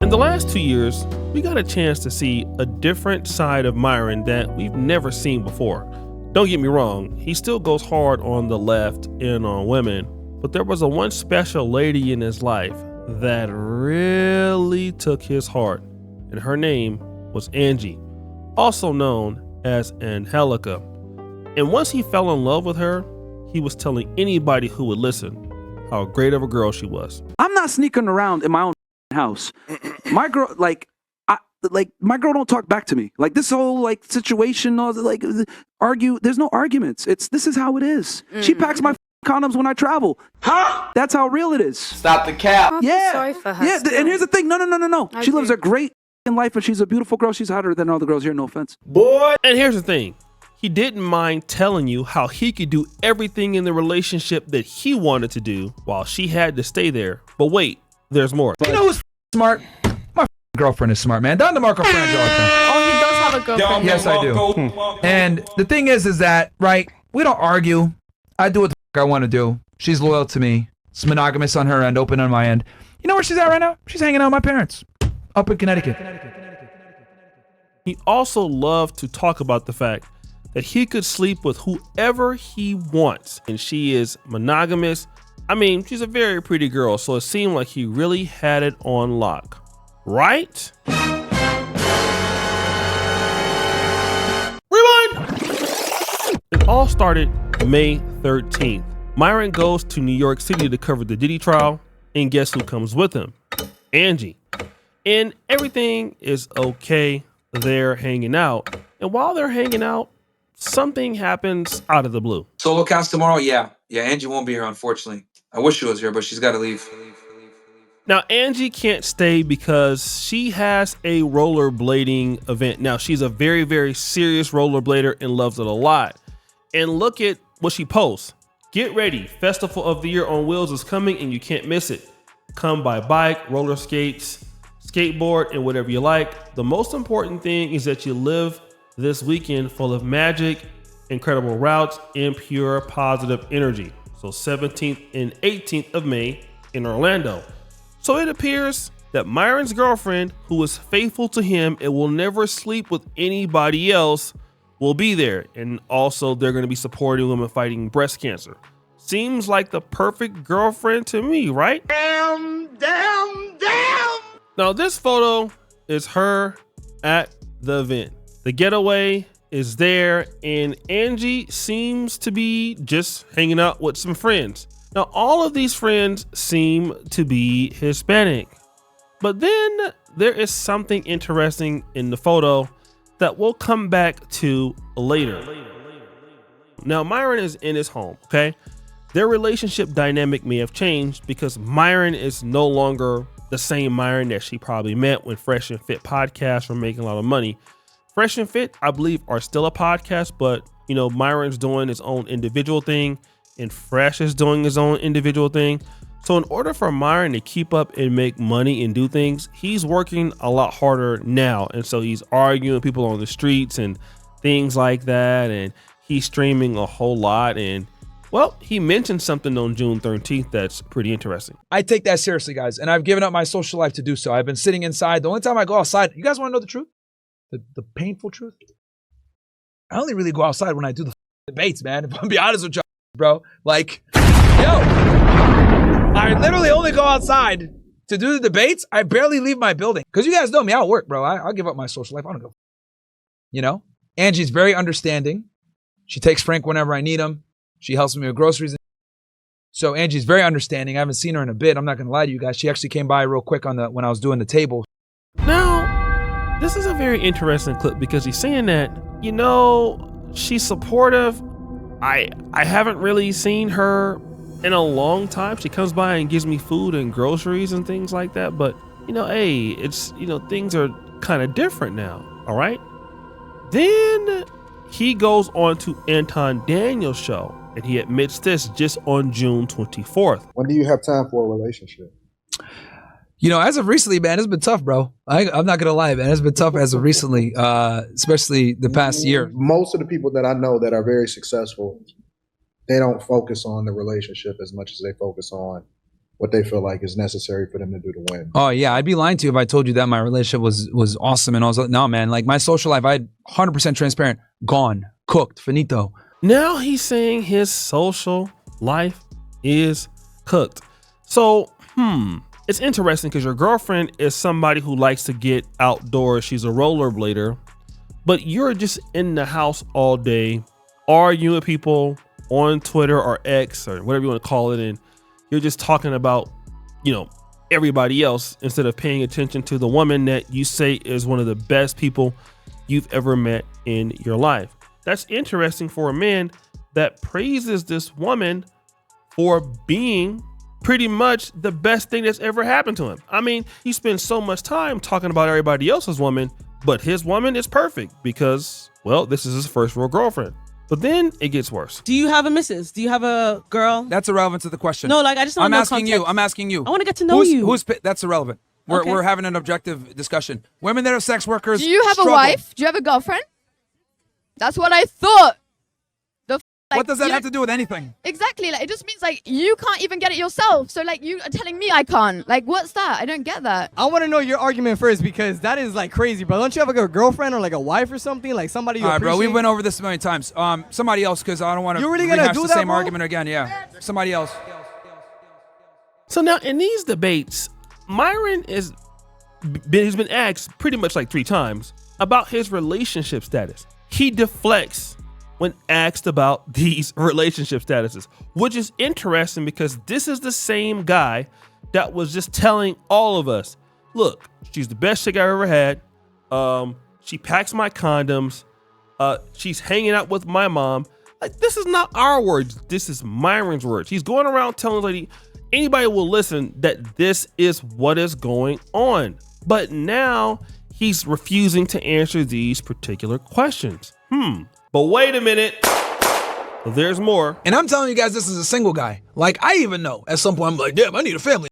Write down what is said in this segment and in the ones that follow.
In the last 2 years, we got a chance to see a different side of Myron that we've never seen before. Don't get me wrong, he still goes hard on the left and on women, but there was one special lady in his life that really took his heart, and her name was Angie, also known as Angelica. And once he fell in love with her, he was telling anybody who would listen how great of a girl she was. I'm not sneaking around in my own house. My girl, my girl don't talk back to me. Like this whole situation, argue. There's no arguments. This is how it is. She packs my condoms when I travel. Huh? That's how real it is. Stop the cap. Yeah. Sorry for her. Yeah. And here's the thing. No. She lives a great life, and she's a beautiful girl. She's hotter than all the girls here. No offense, boy. And here's the thing. He didn't mind telling you how he could do everything in the relationship that he wanted to do while she had to stay there. But wait, there's more. You know who's smart? My girlfriend is smart, man. Don DeMarco Frangiosa. Oh, he does have a girlfriend. Yes, I do. And the thing is that, right, we don't argue. I do what the I want to do. She's loyal to me. It's monogamous on her end, open on my end. You know where she's at right now? She's hanging out with my parents up in Connecticut. He also loved to talk about the fact that he could sleep with whoever he wants, and she is monogamous. I mean, she's a very pretty girl, so it seemed like he really had it on lock, right? Rewind! It all started May 13th. Myron goes to New York City to cover the Diddy trial, and guess who comes with him? Angie. And everything is okay. They're hanging out, and while they're hanging out, something happens out of the blue. Solo cast tomorrow? Yeah, Angie won't be here, unfortunately. I wish she was here, but she's got to leave. Now, Angie can't stay because she has a rollerblading event. Now, she's a very, very serious rollerblader and loves it a lot. And look at what she posts. Get ready. Festival of the Year on Wheels is coming and you can't miss it. Come by bike, roller skates, skateboard, and whatever you like. The most important thing is that you live this weekend full of magic, incredible routes, and pure positive energy. So 17th and 18th of May in Orlando. So it appears that Myron's girlfriend, who is faithful to him and will never sleep with anybody else, will be there. And also they're going to be supporting women fighting breast cancer. Seems like the perfect girlfriend to me, right? Damn. Now this photo is her at the event. The getaway is there, and Angie seems to be just hanging out with some friends. Now, all of these friends seem to be Hispanic, but then there is something interesting in the photo that we'll come back to later. Now, Myron is in his home, okay? Their relationship dynamic may have changed because Myron is no longer the same Myron that she probably met when Fresh and Fit podcast were making a lot of money. Fresh and Fit, I believe, are still a podcast, but Myron's doing his own individual thing and Fresh is doing his own individual thing. So in order for Myron to keep up and make money and do things, he's working a lot harder now. And so he's arguing with people on the streets and things like that. And he's streaming a whole lot. And well, he mentioned something on June 13th that's pretty interesting. I take that seriously, guys, and I've given up my social life to do so. I've been sitting inside. The only time I go outside, you guys want to know the truth? The painful truth? I only really go outside when I do the debates, man. If I'm be honest with you, bro. Like, I literally only go outside to do the debates. I barely leave my building. Because you guys know me, I'll work, bro. I'll give up my social life. I don't go. Angie's very understanding. She takes Frank whenever I need him. She helps me with groceries. So Angie's very understanding. I haven't seen her in a bit. I'm not going to lie to you guys. She actually came by real quick when I was doing the table. Now, this is a very interesting clip because he's saying that, she's supportive. I haven't really seen her in a long time. She comes by and gives me food and groceries and things like that. But, it's, things are kind of different now. All right. Then he goes on to Anton Daniels' show and he admits this just on June 24th. When do you have time for a relationship? As of recently, man, it's been tough, bro. I'm not going to lie, man. It's been tough as of recently, especially the past year. Most of the people that I know that are very successful, they don't focus on the relationship as much as they focus on what they feel like is necessary for them to do to win. Oh yeah, I'd be lying to you if I told you that my relationship was awesome and I was like, no man, like my social life, I had 100% transparent, gone, cooked, finito. Now he's saying his social life is cooked. So, it's interesting because your girlfriend is somebody who likes to get outdoors. She's a rollerblader, but you're just in the house all day, arguing with people on Twitter or X or whatever you want to call it, and you're just talking about, everybody else instead of paying attention to the woman that you say is one of the best people you've ever met in your life. That's interesting for a man that praises this woman for being pretty much the best thing that's ever happened to him. I mean, he spends so much time talking about everybody else's woman, but his woman is perfect because, well, this is his first real girlfriend. But then it gets worse. Do you have a missus? Do you have a girl? That's irrelevant to the question. No, like I just want to know context. I'm asking you. I want to get to know you. That's irrelevant. We're having an objective discussion. Women that are sex workers. Do you have struggle. a wife? Do you have a girlfriend? That's what I thought. What does that have to do with anything? Exactly. Like it just means like you can't even get it yourself. So like you are telling me I can't. Like what's that? I don't get that. I want to know your argument first because that is like crazy, bro. Don't you have like a girlfriend or like a wife or something? Like somebody you All right, appreciate? bro. We went over this a million times. Somebody else, because I don't want to You really gonna rehash do the that, same bro? argument again. Yeah, somebody else. So now in these debates, Myron he's been asked pretty much like 3 times about his relationship status. He deflects when asked about these relationship statuses, which is interesting because this is the same guy that was just telling all of us, look, she's the best chick I've ever had. She packs my condoms. She's hanging out with my mom. Like, this is not our words. This is Myron's words. He's going around telling anybody will listen that this is what is going on. But now he's refusing to answer these particular questions. But wait a minute. There's more. And I'm telling you guys, this is a single guy. Like, I even know at some point, I'm like, damn, I need a family.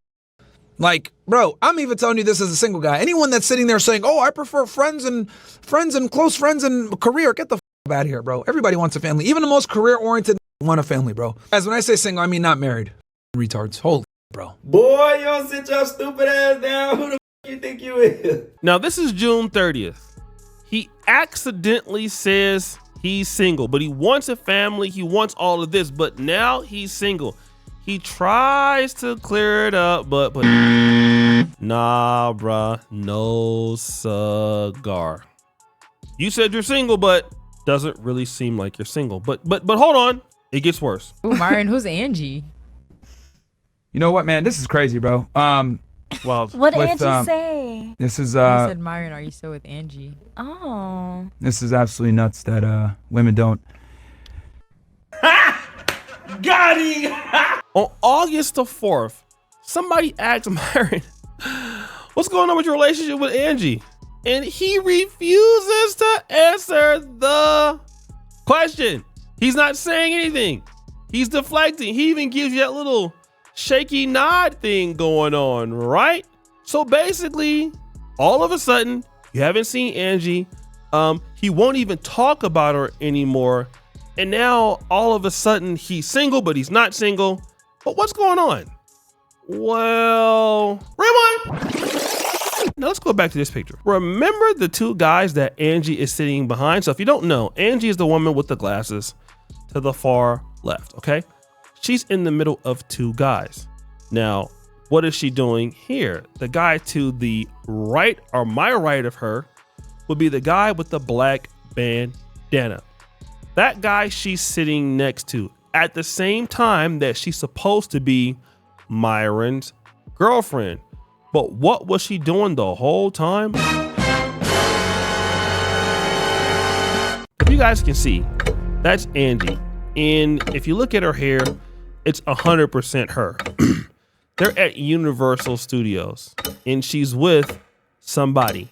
Like, bro, I'm even telling you this as a single guy. Anyone that's sitting there saying, oh, I prefer friends and close friends and career, get the out of here, bro. Everybody wants a family. Even the most career-oriented want a family, bro. As when I say single, I mean not married. Retards. Holy bro. Boy, you don't sit your stupid ass down. Who the you think you is? Now, this is June 30th. He accidentally says he's single, but he wants a family. He wants all of this, but now he's single. He tries to clear it up, but nah, bruh, no cigar. You said you're single, but doesn't really seem like you're single. But hold on, it gets worse. Ooh, Myron, who's Angie? You know what, man? This is crazy, bro. Well, What did Angie say? This is I said, Myron, are you still with Angie? Oh. this is absolutely nuts that women don't. Got him. On August the 4th, somebody asked Myron, what's going on with your relationship with Angie? And he refuses to answer the question. He's not saying anything. He's deflecting. He even gives you that little shaky nod thing going on, right? So basically, all of a sudden, you haven't seen Angie. He won't even talk about her anymore. And now all of a sudden he's single, but he's not single. But what's going on? Well, rewind. Now let's go back to this picture. Remember the 2 guys that Angie is sitting behind? So if you don't know, Angie is the woman with the glasses to the far left, okay? She's in the middle of 2 guys. Now, what is she doing here? The guy to the right, or my right of her, would be the guy with the black bandana. That guy she's sitting next to at the same time that she's supposed to be Myron's girlfriend. But what was she doing the whole time? If you guys can see, that's Angie. And if you look at her hair, it's 100% her. They're at Universal Studios and she's with somebody.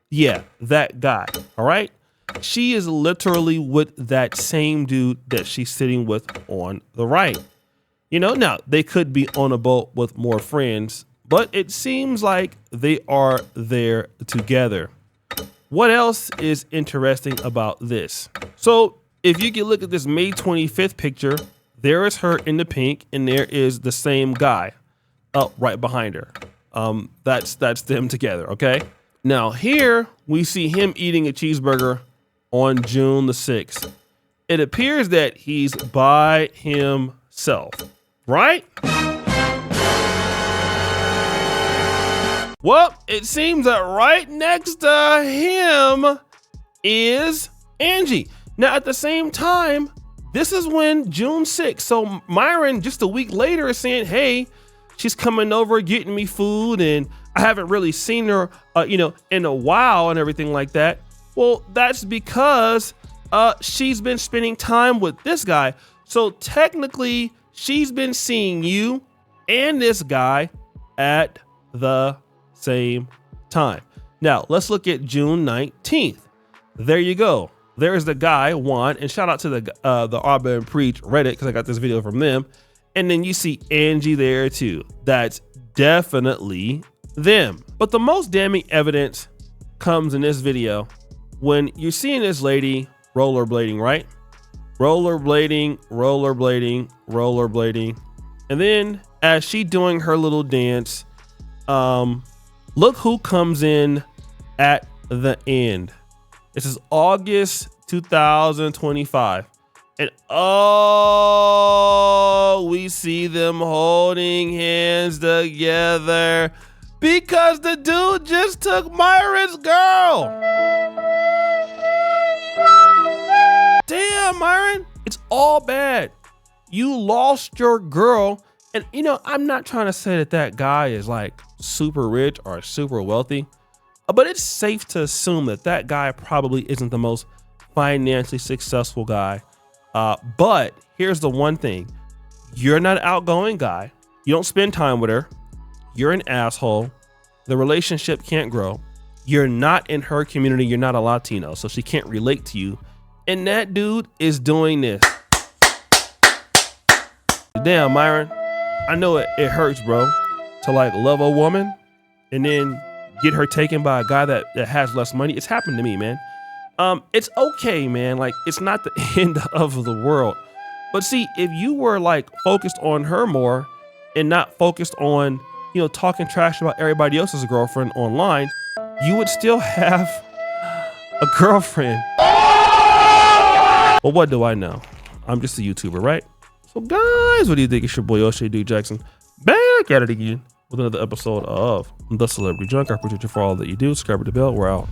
Yeah, that guy. All right. She is literally with that same dude that she's sitting with on the right. You know, now they could be on a boat with more friends, but it seems like they are there together. What else is interesting about this? So if you can look at this May 25th picture, there is her in the pink and there is the same guy. right behind her. That's them together, okay? Now here we see him eating a cheeseburger on June the 6th. It appears that he's by himself, right? Well, it seems that right next to him is Angie. Now, at the same time, this is when June 6th. So Myron, just a week later, is saying, hey, she's coming over, getting me food, and I haven't really seen her, in a while and everything like that. Well, that's because she's been spending time with this guy. So technically, she's been seeing you and this guy at the same time. Now, let's look at June 19th. There you go. There's the guy, Juan, and shout out to the Arbor and Preach Reddit, because I got this video from them. And then you see Angie there too. That's definitely them. But the most damning evidence comes in this video when you're seeing this lady rollerblading, right? Rollerblading, rollerblading, rollerblading. And then as she doing her little dance, look who comes in at the end. This is August 2025. And oh, we see them holding hands together because the dude just took Myron's girl. Damn, Myron, it's all bad. You lost your girl. And I'm not trying to say that guy is like super rich or super wealthy, but it's safe to assume that guy probably isn't the most financially successful guy. But here's the one thing. You're not an outgoing guy. You don't spend time with her. You're an asshole. The relationship can't grow. You're not in her community. You're not a Latino, so she can't relate to you. And that dude is doing this. Damn, Myron. I know it hurts, bro, to like love a woman and then get her taken by a guy that has less money. It's happened to me, man. It's okay, man. Like, it's not the end of the world. But see, if you were like focused on her more and not focused on, talking trash about everybody else's girlfriend online, you would still have a girlfriend. Well, what do I know? I'm just a YouTuber, right? So guys, what do you think? It's your boy O'Shea Duke Jackson back at it again with another episode of The Celebrity Junk. I appreciate you for all that you do. Subscribe to the bell. We're out.